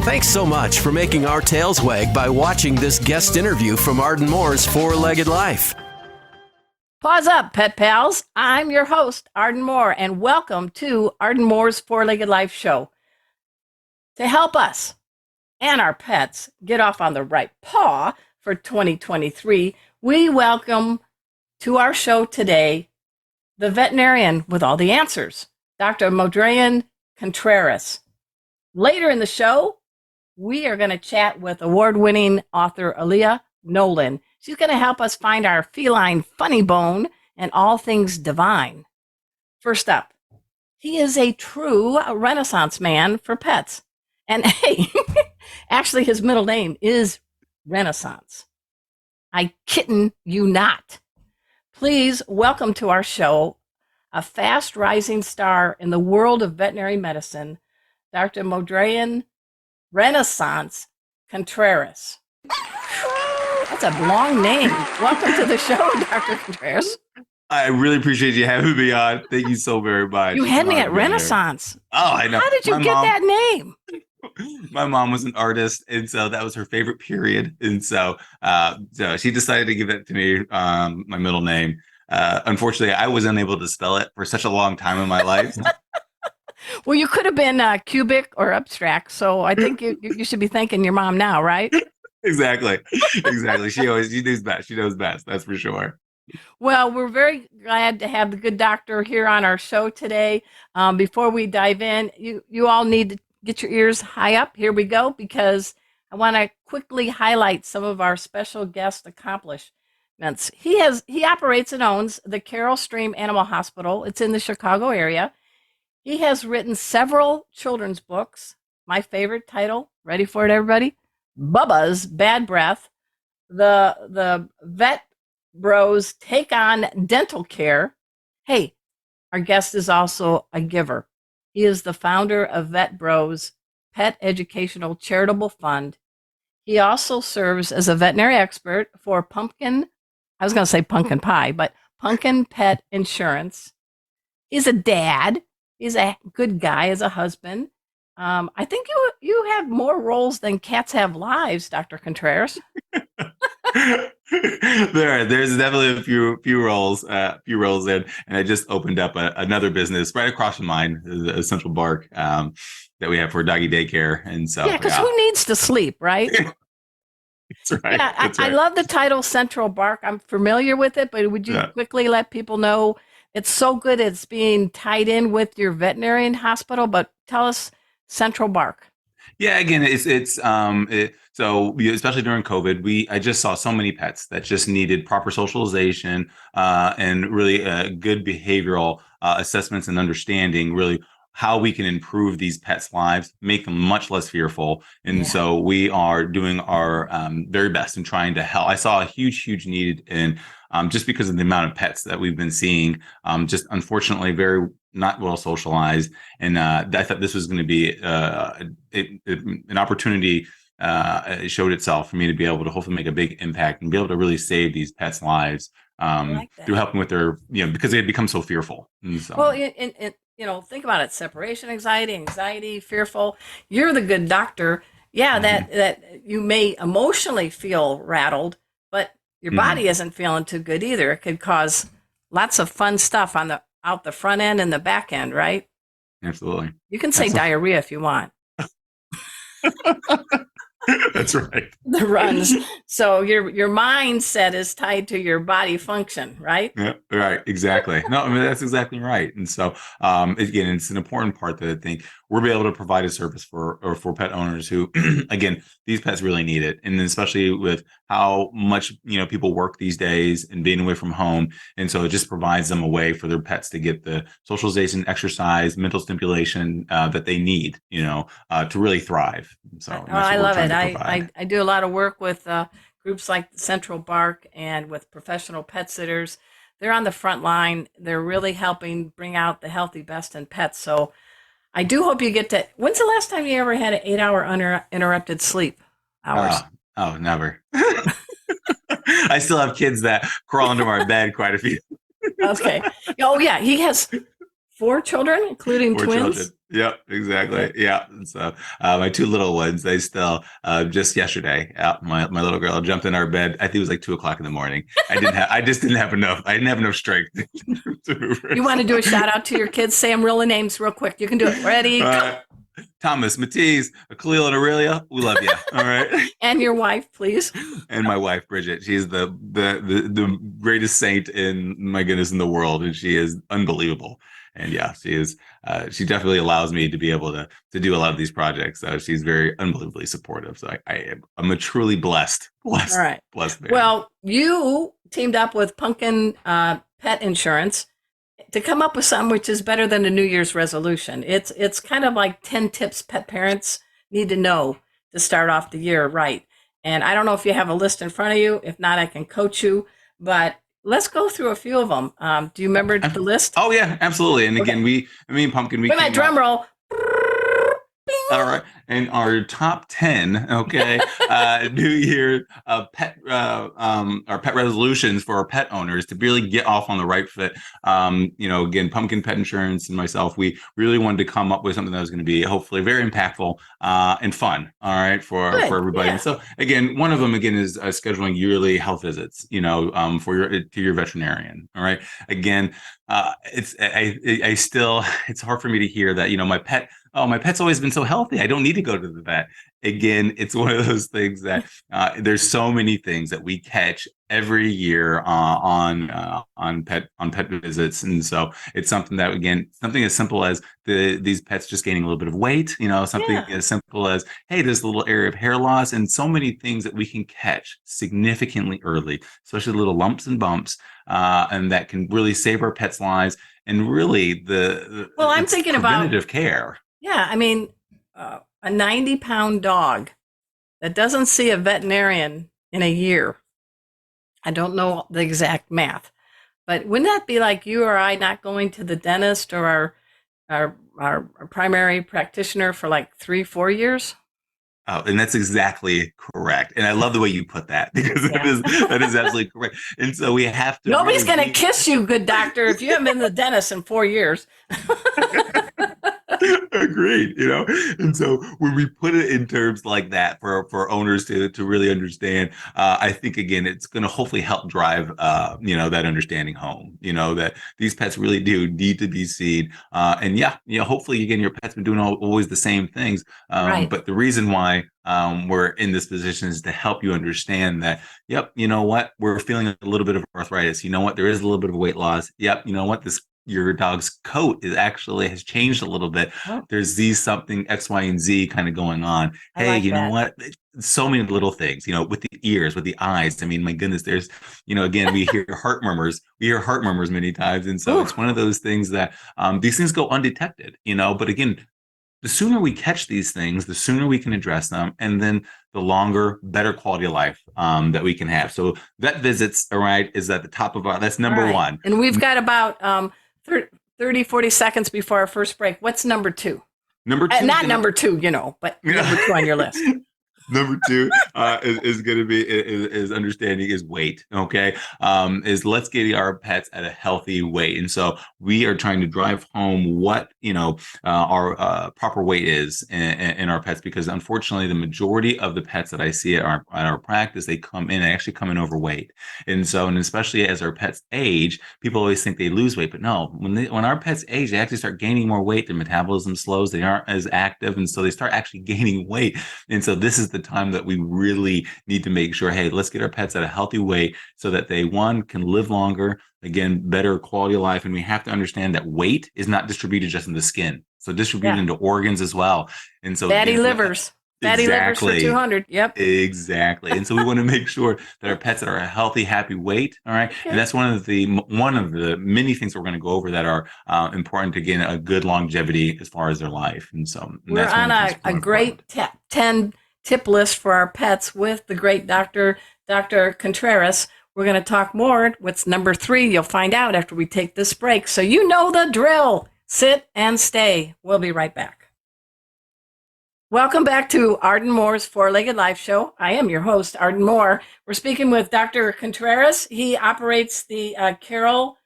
Thanks so much for making our tails wag by watching this guest interview from Arden Moore's Four-Legged Life. Pause up, pet pals. I'm your host, Arden Moore, and welcome to Arden Moore's Four-Legged Life show. To help us and our pets get off on the right paw for 2023, we welcome to our show today the veterinarian with all the answers, Dr. Contreras. Later in the show, we are going to chat with award-winning author Aaliyah Nolan. She's going to help us find our feline funny bone and all things divine. First up, he is a true Renaissance man for pets. And hey, actually his middle name is Renaissance. I kitten you not. Please welcome to our show a fast rising star in the world of veterinary medicine, Dr. Renaissance Contreras. That's a long name. Welcome to the show, Dr. Contreras. I really appreciate you having me on. Thank you so very much. You had me at Renaissance. Oh, I know. How did you get that name? My mom was an artist, and so that was her favorite period. And so she decided to give it to me, my middle name. Unfortunately, I was unable to spell it for such a long time in my life. Well, you could have been cubic or abstract, so I think you should be thanking your mom now, right? Exactly. She knows best. She knows best. That's for sure. Well, we're very glad to have the good doctor here on our show today. Before we dive in, you all need to get your ears high up. Here we go, because I want to quickly highlight some of our special guest accomplishments. He operates and owns the Carroll Stream Animal Hospital. It's in the Chicago area. He has written several children's books. My favorite title, ready for it, everybody? Bubba's Bad Breath. The Vet Bros Take on Dental Care. Hey, our guest is also a giver. He is the founder of Vet Bros Pet Educational Charitable Fund. He also serves as a veterinary expert for Pumpkin Pet Insurance. He's a dad. He's a good guy as a husband. I think you have more roles than cats have lives, Dr. Contreras. There's definitely a few roles in, and I just opened up another business right across from mine, the Central Bark, that we have for doggy daycare. And so because who needs to sleep, right? That's right. Yeah, That's right. I love the title Central Bark. I'm familiar with it, but would you quickly let people know it's so good it's being tied in with your veterinarian hospital? But tell us Central Bark. Yeah, again, so especially during COVID, I just saw so many pets that just needed proper socialization and really good behavioral assessments and understanding, really how we can improve these pets' lives, make them much less fearful. And so we are doing our very best in trying to help. I saw a huge need in just because of the amount of pets that we've been seeing, just unfortunately very not well socialized. And I thought this was going to be an opportunity. It showed itself for me to be able to hopefully make a big impact and be able to really save these pets' lives through helping with their, because they had become so fearful. And so. Well, think about it: separation anxiety, fearful. You're the good doctor. Yeah, that you may emotionally feel rattled, but your body isn't feeling too good either. It could cause lots of fun stuff out the front end and the back end, right? Absolutely. You can say diarrhea if you want. That's right. The runs. So your mindset is tied to your body function, right? Yeah, right. Exactly. No, I mean, that's exactly right. And so, again, it's an important part that I think we'll be able to provide a service for pet owners who, again, these pets really need it. And especially with how much, people work these days and being away from home. And so it just provides them a way for their pets to get the socialization, exercise, mental stimulation that they need, to really thrive. So I love it. I do a lot of work with groups like Central Bark and with professional pet sitters. They're on the front line. They're really helping bring out the healthy best in pets. So I do hope you get to. When's the last time you ever had an 8-hour uninterrupted sleep hours? Oh, never. I still have kids that crawl under my bed quite a few. Okay. Oh, yeah. He has 4 children, including Four twins. children. Yep, exactly. Okay. Yeah. And so my two little ones, they still just yesterday, my little girl jumped in our bed. I think it was like 2 o'clock in the morning. I just didn't have enough. I didn't have enough strength to move her. You want to do a shout out to your kids? Say them real names real quick. You can do it. Ready? Thomas, Matisse, Khalil, and Aurelia, we love you. All right. And your wife, please. And my wife, Bridget. She's the greatest saint in my goodness in the world, and she is unbelievable. And yeah, she is. She definitely allows me to be able to do a lot of these projects. She's very unbelievably supportive. So I'm a truly blessed. All right. Blessed man. Well, you teamed up with Pumpkin Pet Insurance to come up with something which is better than a New Year's resolution. It's kind of like 10 tips pet parents need to know to start off the year right. And I don't know if you have a list in front of you. If not, I can coach you. But let's go through a few of them. Do you remember the list? Oh yeah, absolutely. And again, Pumpkin, Wait, my drum roll. All right, and our top 10, okay, New Year pet our pet resolutions for our pet owners to really get off on the right foot. Again, Pumpkin Pet Insurance and myself, we really wanted to come up with something that was going to be hopefully very impactful and fun. All right, for everybody. Yeah. And so again, one of them is scheduling yearly health visits. To your veterinarian. All right. Again, it's hard for me to hear that my pet's always been so healthy. I don't need to go to the vet. Again, it's one of those things that there's so many things that we catch every year on pet visits, and so it's something that something as simple as these pets just gaining a little bit of weight. Something as simple as, hey, there's a little area of hair loss, and so many things that we can catch significantly early, especially little lumps and bumps, and that can really save our pets' lives. And really, I'm thinking about preventative care. Yeah, I mean, a 90-pound dog that doesn't see a veterinarian in a year. I don't know the exact math, but wouldn't that be like you or I not going to the dentist or our primary practitioner for like 3-4 years? Oh, and that's exactly correct. And I love the way you put that, because that is absolutely correct. And so we have to. Nobody's going to kiss you, good doctor, if you haven't been to the dentist in 4 years. Agreed. And so when we put it in terms like that for owners to really understand, I think again it's going to hopefully help drive that understanding home. That these pets really do need to be seen, and hopefully again your pet's been doing always the same things, right. But the reason why we're in this position is to help you understand that, yep, you know what, we're feeling a little bit of arthritis. You know what, there is a little bit of weight loss. Yep, you know what, your dog's coat has changed a little bit. Oh. There's something X, Y, and Z kind of going on. Hey, you know what? So many little things, with the ears, with the eyes. I mean, my goodness, there's, again, we hear heart murmurs. We hear heart murmurs many times. And so it's one of those things that these things go undetected, but again, the sooner we catch these things, the sooner we can address them, and then the longer, better quality of life that we can have. So vet visits, all right, is at the top of that's number one. And we've got about 30, 40 seconds before our first break. What's number 2? Number 2. Not number 2, but number 2 on your list. Number 2 is going to be is understanding is weight. Okay, is let's get our pets at a healthy weight, and so we are trying to drive home what our proper weight is in our pets, because unfortunately the majority of the pets that I see at our practice, they come in overweight, and especially as our pets age, people always think they lose weight, but no, when our pets age, they actually start gaining more weight. Their metabolism slows, they aren't as active, and so they start actually gaining weight, and so this is the time that we really need to make sure, hey, let's get our pets at a healthy weight so that they, one, can live longer, again, better quality of life. And we have to understand that weight is not distributed just in the skin, so distributed into organs as well. And so fatty livers. Fatty livers for 200. Yep. Exactly. And so we want to make sure that our pets are a healthy, happy weight. All right. Okay. And that's one of the many things we're going to go over that are important to gain a good longevity as far as their life. And so we're on a great 10 tip list for our pets with the great Dr. Contreras. We're going to talk more. What's number 3? You'll find out after we take this break. So you know the drill. Sit and stay. We'll be right back. Welcome back to Arden Moore's Four-Legged Life Show. I am your host, Arden Moore. We're speaking with Dr. Contreras. He operates the Carol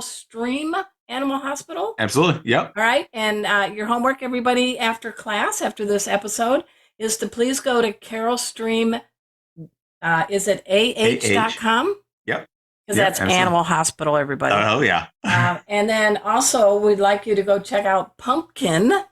Stream Animal Hospital? Absolutely. Yep. All right. And your homework, everybody, after class, after this episode, is to please go to Carol Stream. Is it ah.com? Yep. Because Yep. that's Absolutely. Animal Hospital, everybody. Oh, yeah. And then also, we'd like you to go check out pumpkin.care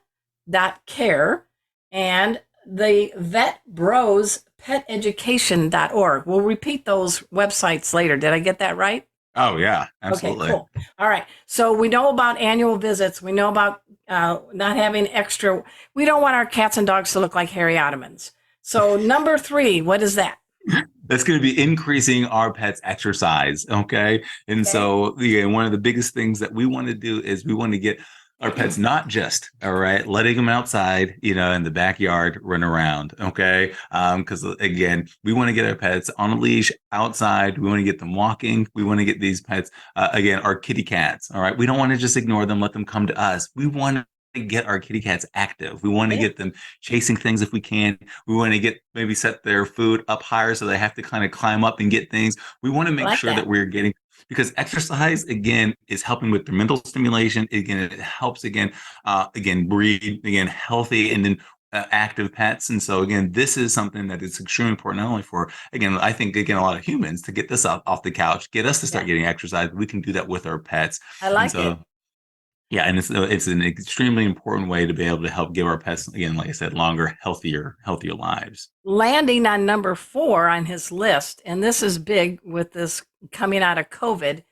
and the Vet Bros PetEducation.org. We'll repeat those websites later. Did I get that right? Oh, yeah. Absolutely. Okay, cool. All right. So we know about annual visits. We know about not having extra. We don't want our cats and dogs to look like hairy Ottomans. So number 3, what is that? That's going to be increasing our pets' exercise. Okay. And so, one of the biggest things that we want to do is we want to get our pets not just, all right, letting them outside, in the backyard, run around. Okay. Because again, we want to get our pets on a leash outside. We want to get them walking. We want to get these pets, again, our kitty cats. All right. We don't want to just ignore them, let them come to us. We want to get our kitty cats active. We want to get them chasing things if we can. We want to get maybe set their food up higher so they have to kind of climb up and get things. We want to make sure that we're getting, because exercise again is helping with their mental stimulation. Again, it helps again breed again healthy and then active pets. And so again, this is something that is extremely important, not only for, again, I think again, a lot of humans to get this up off the couch, get us to start getting exercise. We can do that with our pets. I like it. Yeah, and it's an extremely important way to be able to help give our pets, again, like I said, longer, healthier lives. Landing on number 4 on his list, and this is big with this coming out of COVID.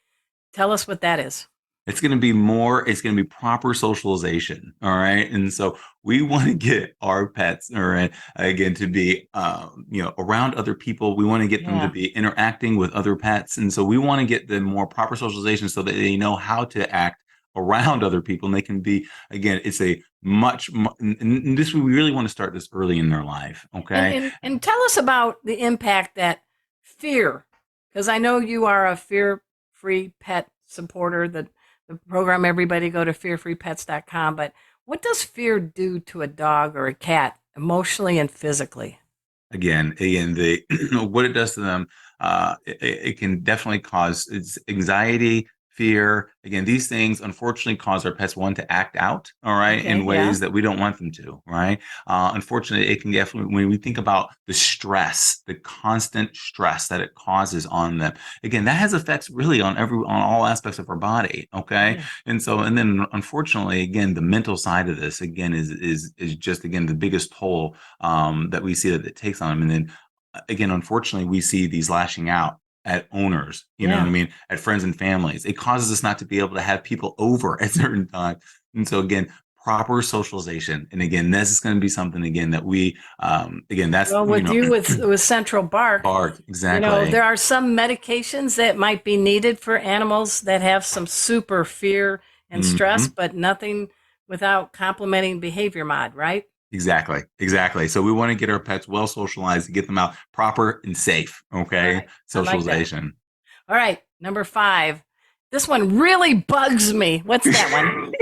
Tell us what that is. It's going to be proper socialization. All right. And so we want to get our pets, all right, again, to be, around other people. We want to get them to be interacting with other pets. And so we want to get them more proper socialization so that they know how to act around other people, and they can be, again, it's a and this, we really want to start this early in their life. Okay. And tell us about the impact that fear, because I know you are a fear-free pet supporter, the program, everybody go to fearfreepets.com, but what does fear do to a dog or a cat emotionally and physically? Again, the what it does to them, it can definitely cause anxiety, fear. Again, these things unfortunately cause our pets to act out, all right, in ways that we don't want them to, right? Unfortunately, it can definitely, when we think about the stress, the constant stress that it causes on them, again, that has effects really on all aspects of our body, okay? And so, and then unfortunately, again, the mental side of this, again, is just, again, the biggest toll that we see that it takes on them. And then again, unfortunately, we see these lashing out at owners, you know what I mean, at friends and families. It causes us not to be able to have people over at certain times. And so again, proper socialization. And again, this is going to be something again that we that's with Central Bark. Exactly. There are some medications that might be needed for animals that have some super fear and stress, but nothing without complementing behavior mod, right? Exactly. So we want to get our pets well socialized and get them out proper and safe. Okay. Right. Socialization. All right. Number 5. This one really bugs me. What's that one?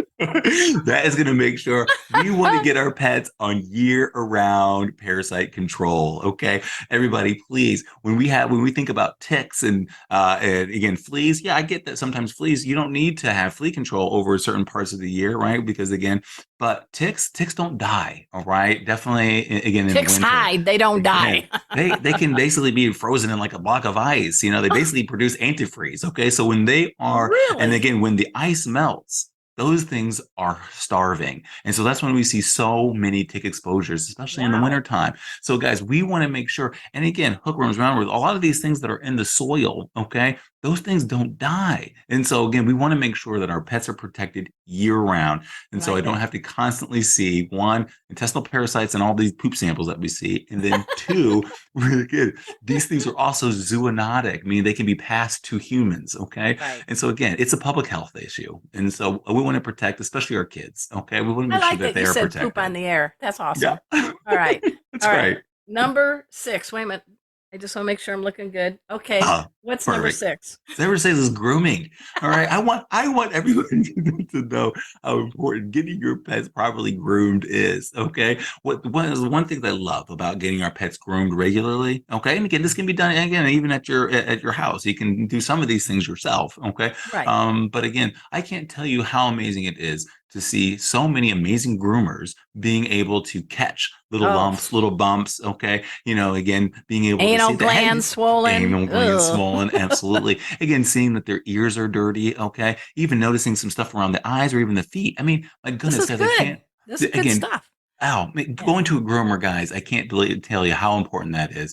That is going to make sure we want to get our pets on year-round parasite control. Okay, everybody, please. When we think about ticks and again fleas, I get that sometimes fleas, you don't need to have flea control over certain parts of the year, right? Because again, but ticks don't die. All right, definitely. Again, ticks in winter, hide; they don't die. they can basically be frozen in like a block of ice. They basically produce antifreeze. Okay, so when they are, and again, when the ice melts, those things are starving. And so that's when we see so many tick exposures, especially in the wintertime. So guys, we want to make sure, and again, hookworms, roundworms, a lot of these things that are in the soil, okay, those things don't die. And so again, we want to make sure that our pets are protected year round. And so I don't have to constantly see, 1, intestinal parasites and all these poop samples that we see. And then 2, really good, these things are also zoonotic, meaning they can be passed to humans, okay? Right. And so again, it's a public health issue. And so we want to protect, especially our kids, okay? We want to make sure that they are protected. Poop on the air. That's awesome. Yeah. All right. That's right. Number 6. Wait a minute. I just want to make sure I'm looking good. Okay. Oh, What's number perfect. 6? Never says is grooming. All right. I want everyone to know how important getting your pets properly groomed is. Okay. One thing that I love about getting our pets groomed regularly. Okay. And again, this can be done again, even at your house. You can do some of these things yourself. Okay. Right. But again, I can't tell you how amazing it is to see so many amazing groomers being able to catch little Oh, lumps, little bumps. Okay. Again, being able to anal see that, hey, glands swollen. anal glands Ugh. swollen, absolutely. Again, seeing that their ears are dirty, okay. Even noticing some stuff around the eyes or even the feet. I mean, my This goodness, is guys, I good. can't. This is good Again, stuff. ow, Yeah. going to a groomer, guys, I can't really tell you how important that is.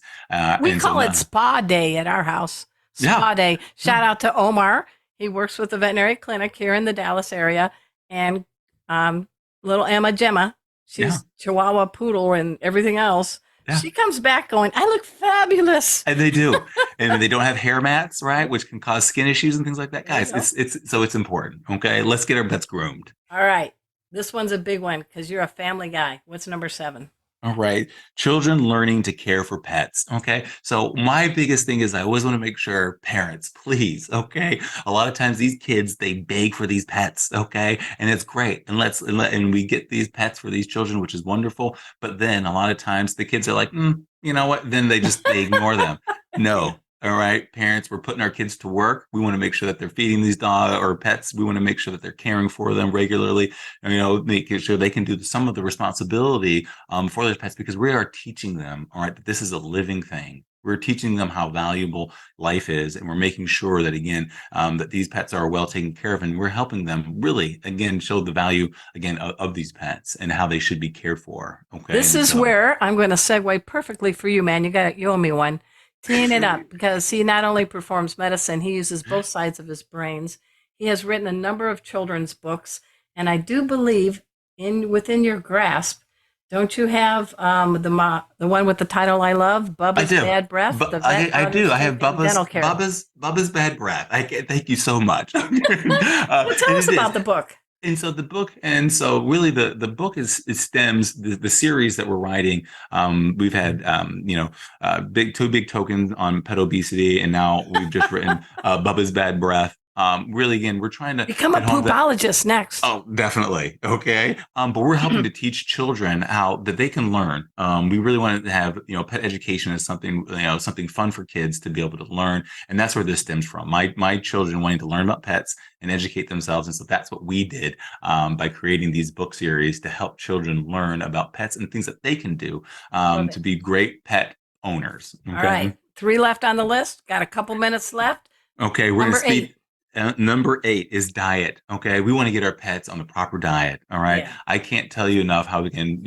We And so, call it no, spa day at our house. yeah, Spa day. yeah, Shout out to Omar. He works with the veterinary clinic here in the Dallas area. And um, little Emma Gemma, yeah, she's Chihuahua poodle and everything else. yeah. She comes back going, I look fabulous. And they do, and they don't have hair mats, right, which can cause skin issues and things like that, There you guys. go. It's important. Okay, let's get our pets groomed. All right. This one's a big one because you're a family guy. What's number 7? All right. Children learning to care for pets. Okay. So my biggest thing is I always want to make sure parents, please. Okay. A lot of times these kids, they beg for these pets. Okay. And it's great. And we get these pets for these children, which is wonderful. But then a lot of times the kids are like, you know what? Then they ignore them. No. All right, parents, we're putting our kids to work. We want to make sure that they're feeding these dog or pets. We want to make sure that they're caring for them regularly, and, making sure they can do some of the responsibility for those pets, because we are teaching them, all right, that this is a living thing. We're teaching them how valuable life is, and we're making sure that, again, that these pets are well taken care of, and we're helping them really, again, show the value, again, of these pets and how they should be cared for. Okay. This And is so, where I'm going to segue perfectly for you, man. You owe me one. Teeing it up because he not only performs medicine, he uses both sides of his brains. He has written a number of children's books, and I do believe in within your grasp. Don't you have the one with the title I love, I Bubba's do. Bad Breath, But the vet I brought do. I have instinct and dental care. Bubba's bad breath. Thank you so much. Well, tell And us it is. about the book. And so the book, and so really the book is, it stems the series that we're writing. We've had two big tokens on pet obesity, and now we've just written Bubba's Bad Breath. Really, again, we're trying to Become a hit home that. poopologist next. Oh, definitely. Okay. But we're helping to teach children how that they can learn. We really want to have, pet education as something, something fun for kids to be able to learn. And that's where this stems from. My children wanting to learn about pets and educate themselves. And so that's what we did by creating these book series to help children learn about pets and things that they can do Love to it. be great pet owners. All Okay. right. 3 left on the list. Got a couple minutes left. Okay, we're going to Number speed. 8. Number 8 is diet. Okay, we want to get our pets on the proper diet. All right, Yeah. I can't tell you enough how we can,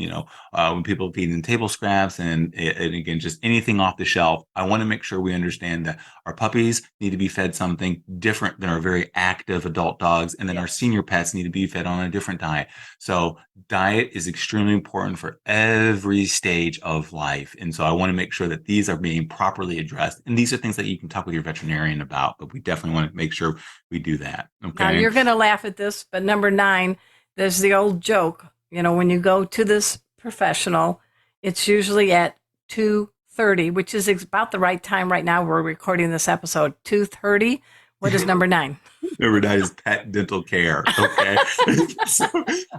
when people feed in table scraps and again, just anything off the shelf. I want to make sure we understand that our puppies need to be fed something different than our very active adult dogs, and then our Yes. senior pets need to be fed on a different diet. So diet is extremely important for every stage of life. And so I want to make sure that these are being properly addressed. And these are things that you can talk with your veterinarian about, but we definitely want to make sure we do that. Now Okay. you're going to laugh at this, but number 9, there's the old joke. When you go to this professional, it's usually at 2:30, which is about the right time right now. We're recording this episode 2:30. What is number 9? Number 9 is pet dental care. Okay. So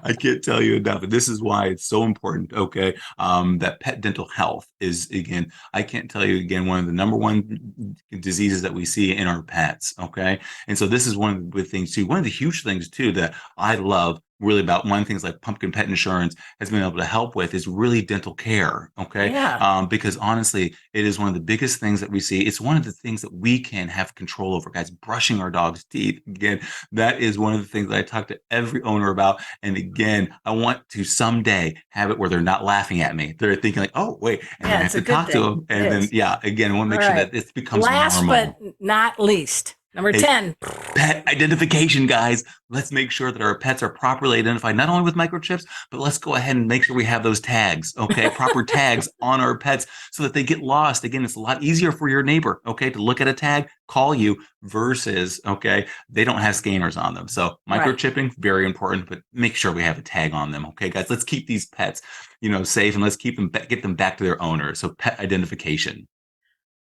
I can't tell you enough. And this is why it's so important. Okay. That pet dental health is, again, I can't tell you again, one of the number one diseases that we see in our pets. Okay. And so this is one of the things too. One of the huge things too that I love really about one of the things like Pumpkin Pet Insurance has been able to help with is really dental care. Okay. Yeah. Because honestly, it is one of the biggest things that we see. It's one of the things that we can have control over, guys. Brushing our dog's teeth. Again, that is one of the things that I talk to every owner about. And again, I want to someday have it where they're not laughing at me. They're thinking like, oh, wait. And Yeah, then I it's have a to good talk to thing. them. It And then, is. yeah, again, I want to All make sure right. that this becomes Last normal. but not least, number It's 10. pet identification, guys. Let's make sure that our pets are properly identified, not only with microchips, but let's go ahead and make sure we have those tags, okay? Proper tags on our pets so that they get lost. Again, it's a lot easier for your neighbor, okay, to look at a tag, call you versus, okay, they don't have scanners on them. So Right. microchipping, very important, but make sure we have a tag on them, okay, guys? Let's keep these pets, safe, and let's get them back to their owner. So pet identification.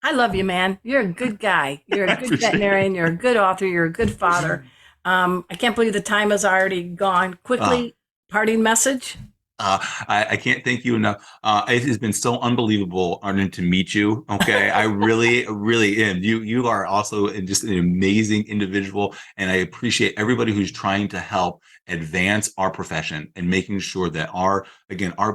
I love you, man. You're a good guy. You're a good veterinarian. You're a good author. You're a good father. I can't believe the time has already gone. Quickly, parting message. I can't thank you enough. It has been so unbelievable, Arden, to meet you. Okay, I really, really am. You are also just an amazing individual, and I appreciate everybody who's trying to help advance our profession and making sure that our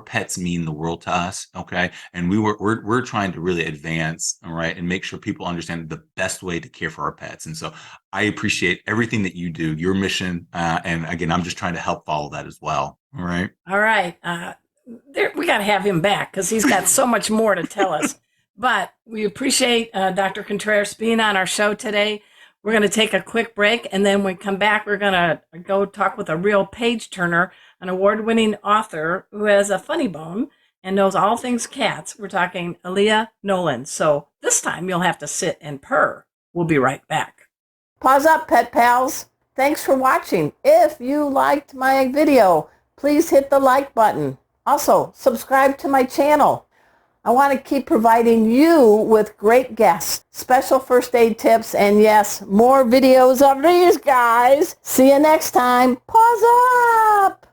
pets mean the world to us. Okay, and we're trying to really advance, all right, and make sure people understand the best way to care for our pets. And so I appreciate everything that you do, your mission, and again, I'm just trying to help follow that as well. All right. All right. We got to have him back because he's got so much more to tell us. But we appreciate Dr. Contreras being on our show today. We're going to take a quick break, and then when we come back, we're going to go talk with a real page turner, an award-winning author who has a funny bone and knows all things cats. We're talking Aaliyah Nolan. So this time you'll have to sit and purr. We'll be right back. Pause up, pet pals. Thanks for watching. If you liked my video, please hit the like button. Also, subscribe to my channel. I want to keep providing you with great guests, special first aid tips, and yes, more videos of these guys. See you next time. Pause up!